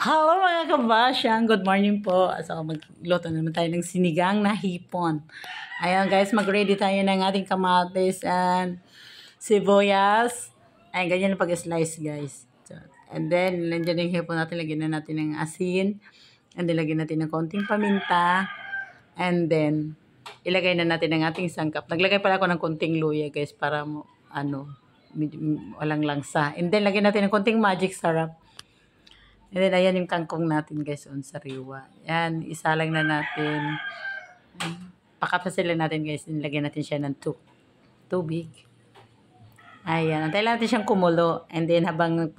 Hello mga kabasyang, good morning po. So magluto naman tayo ng sinigang na hipon. Ayan guys, mag-ready tayo ng ating kamatis and sibuyas. Ayan, ganyan ang pag-slice guys. So, and then, nandiyan yung hipon natin, lagyan na natin ng asin. And then, lagyan natin ng konting paminta. And then, ilagay na natin ang ating sangkap. Naglagay pala ako ng konting luya guys para walang langsa. And then, lagyan natin ng konting magic syrup. And then, ayan yung kangkong natin guys on sariwa. Yan, isalang na natin. Pakatasin natin guys. Nilagyan natin siya ng tubig. Ayan, antayin natin siyang kumulo. And then, habang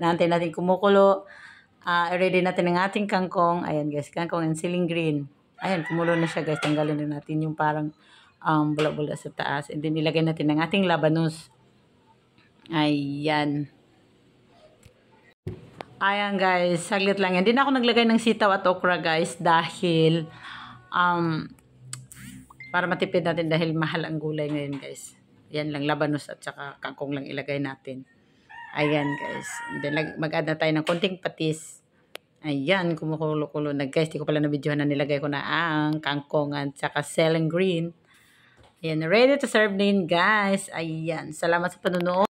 naantay natin kumukulo, ready natin ang ating kangkong. Ayan guys, kangkong and ceiling green. Ayan, kumulo na siya guys. Tanggalin na natin yung parang bula-bula sa taas. And then, ilagay natin ang ating labanos. Ayan. Ayan guys, saglit lang yan. Hindi na ako naglagay ng sitaw at okra guys dahil para matipid natin dahil mahal ang gulay ngayon guys. Yan lang, labanos at saka kangkong lang ilagay natin. Ayan guys. Then mag-add na tayo ng konting patis. Ayan, kumukulo-kulo na guys. Di ko pala na-videohan na nilagay ko na ang kangkong at saka celery green. Ayan, ready to serve din guys. Ayan, salamat sa panonood.